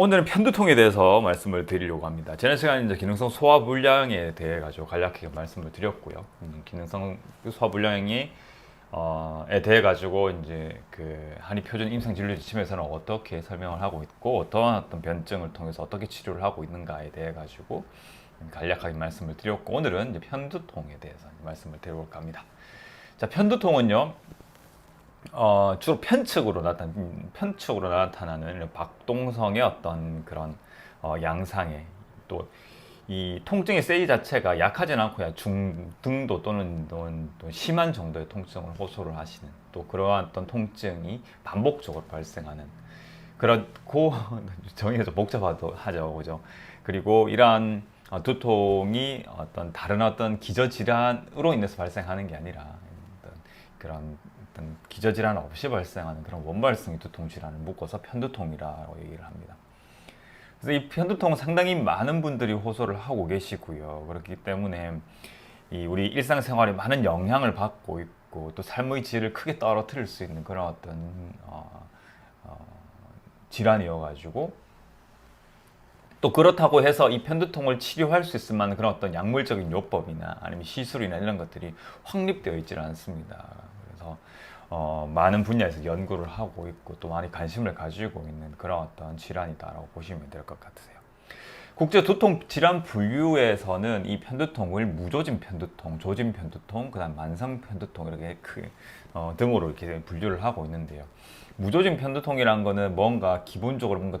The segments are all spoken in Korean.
오늘은 편두통에 대해서 말씀을 드리려고 합니다. 지난 시간에 이제 기능성 소화불량에 대해 가지고 간략하게 말씀을 드렸고요. 기능성 소화불량이 에 대해 가지고 이제 그 한의표준 임상진료 지침에서는 어떻게 설명을 하고 있고 어떠한 어떤 변증을 통해서 어떻게 치료를 하고 있는가에 대해 가지고 간략하게 말씀을 드렸고, 오늘은 이제 편두통에 대해서 말씀을 드려볼까 합니다. 자, 편두통은요. 주로 편측으로 나타나는 박동성의 어떤 그런 양상에, 또 이 통증의 세기 자체가 약하진 않고 중등도 또는 심한 정도의 통증을 호소를 하시는, 또 그러한 어떤 통증이 반복적으로 발생하는, 그렇고 정의가 좀 복잡하죠, 그죠? 그리고 이러한 두통이 다른 어떤 기저질환으로 인해서 발생하는 게 아니라 그런 어떤 기저질환 없이 발생하는 그런 원발성의 두통 질환을 묶어서 편두통이라고 얘기를 합니다. 그래서 이 편두통은 상당히 많은 분들이 호소를 하고 계시고요. 그렇기 때문에 우리 일상생활에 많은 영향을 받고 있고, 또 삶의 질을 크게 떨어뜨릴 수 있는 그런 어떤 질환이어가지고, 또 그렇다고 해서 이 편두통을 치료할 수 있을 만한 그런 어떤 약물적인 요법이나 아니면 시술이나 이런 것들이 확립되어 있지는 않습니다. 그래서 많은 분야에서 연구를 하고 있고 또 많이 관심을 가지고 있는 그런 어떤 질환이다라고 보시면 될 것 같으세요. 국제 두통 질환 분류에서는 이 편두통을 무조진 편두통, 조진 편두통, 그다음 만성 편두통 이렇게 등으로 이렇게 분류를 하고 있는데요. 무조진 편두통이란 거는 뭔가 기본적으로 뭔가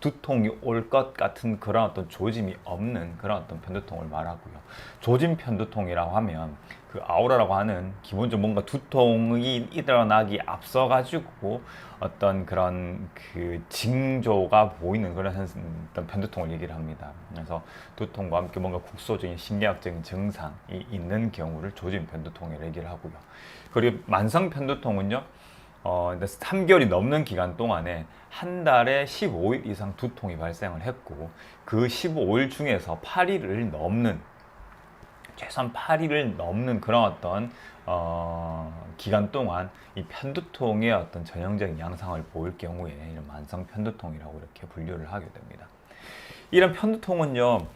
두통이 올 것 같은 그런 어떤 조짐이 없는 그런 어떤 편두통을 말하고요. 조진 편두통이라고 하면 그 아우라라고 하는 기본적으로 뭔가 두통이 일어나기 앞서 가지고 어떤 그런 그 징조가 보이는 그런 어떤 편두통을 얘기를 합니다. 그래서 두통과 함께 뭔가 국소적인 심리학적인 증상이 있는 경우를 조진 편두통이라고 얘기를 하고요. 그리고 만성 편두통은요, 3개월이 넘는 기간 동안에 한 달에 15일 이상 두통이 발생을 했고, 그 15일 중에서 8일을 넘는, 최소한 8일을 넘는 그런 어떤 기간 동안 이 편두통의 어떤 전형적인 양상을 보일 경우에 이런 만성 편두통이라고 이렇게 분류를 하게 됩니다. 이런 편두통은요,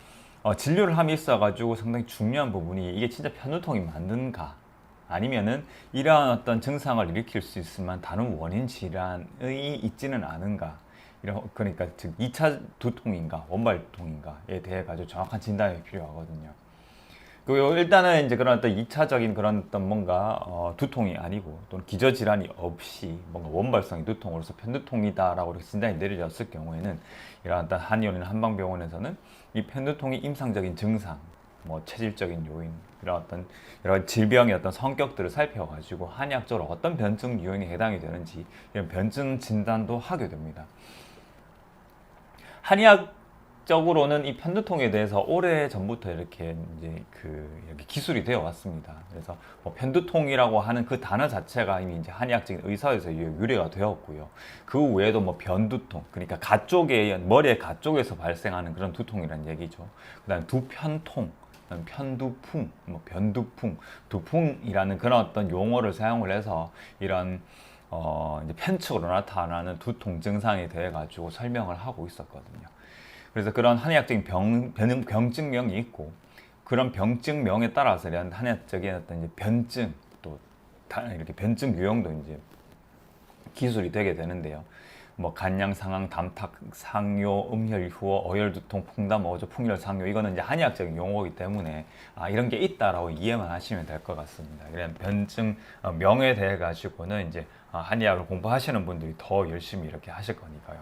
진료를 함에 있어가지고 상당히 중요한 부분이, 이게 진짜 편두통이 맞는가, 아니면은 이러한 어떤 증상을 일으킬 수 있으면 다른 원인 질환이 있지는 않은가, 그러니까 즉 2차 두통인가 원발 두통인가에 대해 가지고 정확한 진단이 필요하거든요. 그리고 일단은 이제 그런 어떤 2차적인 그런 어떤 뭔가 두통이 아니고 또는 기저질환이 없이 뭔가 원발성의 두통으로서 편두통이다라고 이렇게 진단이 내려졌을 경우에는, 이러한 어떤 한의원이나 한방병원에서는 이 편두통의 임상적인 증상, 뭐 체질적인 요인, 이런 어떤 여러 질병의 어떤 성격들을 살펴가지고 한의학적으로 어떤 변증 유형에 해당이 되는지 이런 변증 진단도 하게 됩니다. 한의학적으로는 이 편두통에 대해서 오래 전부터 이렇게 이렇게 기술이 되어 왔습니다. 그래서 뭐 편두통이라고 하는 그 단어 자체가 이미 이제 한의학적인 의사에서 유래가 되었고요. 그 외에도 뭐 변두통, 그러니까 머리의 가쪽에서 발생하는 그런 두통이라는 얘기죠. 그다음에 두편통, 편두풍, 뭐 변두풍, 두풍이라는 그런 어떤 용어를 사용을 해서 이런 이제 편측으로 나타나는 두통 증상에 대해 가지고 설명을 하고 있었거든요. 그래서 그런 한의학적인 병증명이 있고, 그런 병증명에 따라서 이런 한의학적인 어떤 이제 변증, 또 이렇게 변증 유형도 이제 기술이 되게 되는데요. 뭐 간양, 상황, 담탁, 상요, 음혈, 후어, 어혈두통, 풍담, 어조, 풍열, 상요, 이거는 이제 한의학적인 용어이기 때문에 이런 게 있다라고 이해만 하시면 될 것 같습니다. 이런 변증 명에 대해 가지고는 이제 한의학을 공부하시는 분들이 더 열심히 이렇게 하실 거니까요.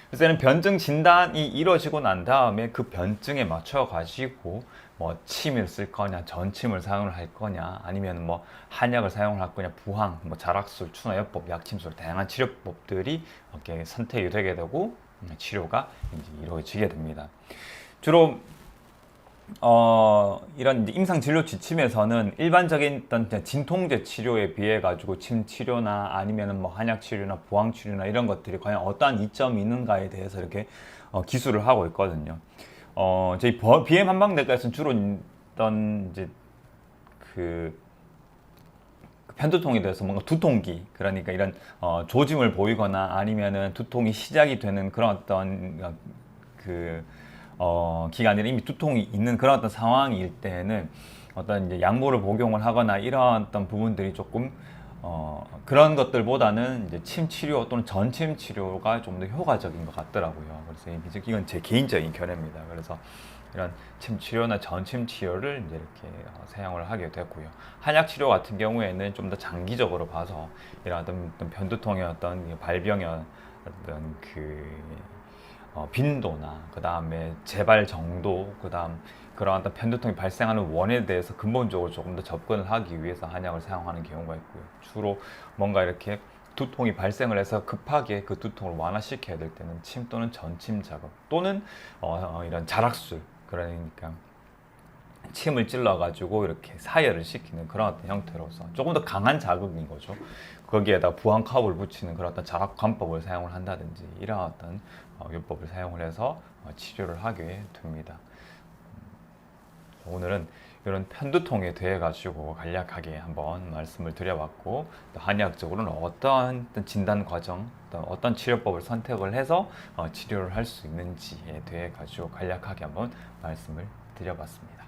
그래서 변증 진단이 이루어지고 난 다음에 그 변증에 맞춰 가지고 뭐 침을 쓸 거냐, 전침을 사용을 할 거냐, 아니면 뭐 한약을 사용을 할 거냐, 부항, 뭐 자락술, 추나요법, 약침술, 다양한 치료법들이 이렇게 선택이 되게 되고 치료가 이제 이루어지게 됩니다. 주로 이런 임상 진료 지침에서는 일반적인 어떤 진통제 치료에 비해 가지고 침 치료나 아니면은 뭐 한약 치료나 부항 치료나 이런 것들이 과연 어떠한 이점이 있는가에 대해서 이렇게 기술을 하고 있거든요. 저희 BM 한방내과에서는 주로 있던 이제 그 편두통에 대해서 뭔가 두통기, 그러니까 이런 조짐을 보이거나 아니면은 두통이 시작이 되는 그런 어떤 그 기간이 이미 두통이 있는 그런 어떤 상황일 때에는 어떤 이제 약물을 복용을 하거나 이런 어떤 부분들이 조금 그런 것들보다는 이제 침 치료 또는 전침 치료가 좀 더 효과적인 것 같더라고요. 그래서 이건 제 개인적인 견해입니다. 그래서 이런 침 치료나 전침 치료를 이제 이렇게 사용을 하게 됐고요. 한약 치료 같은 경우에는 좀 더 장기적으로 봐서 이런 어떤 편두통의 어떤 발병의 어떤 빈도나 그 다음에 재발 정도, 그 다음 그런 어떤 편두통이 발생하는 원인에 대해서 근본적으로 조금 더 접근을 하기 위해서 한약을 사용하는 경우가 있고요. 주로 뭔가 이렇게 두통이 발생을 해서 급하게 그 두통을 완화시켜야 될 때는 침 또는 전침 작업 또는 이런 자락술, 그러니까 침을 찔러가지고 이렇게 사열을 시키는 그런 어떤 형태로서 조금 더 강한 자극인 거죠. 거기에다 부항캅을 붙이는 그런 어떤 자락 관법을 사용을 한다든지 이런 어떤 요법을 사용을 해서 치료를 하게 됩니다. 오늘은 이런 편두통에 대해 가지고 간략하게 한번 말씀을 드려봤고, 또 한의학적으로는 어떤 진단 과정, 어떤 치료법을 선택을 해서 치료를 할 수 있는지에 대해 가지고 간략하게 한번 말씀을 드려봤습니다.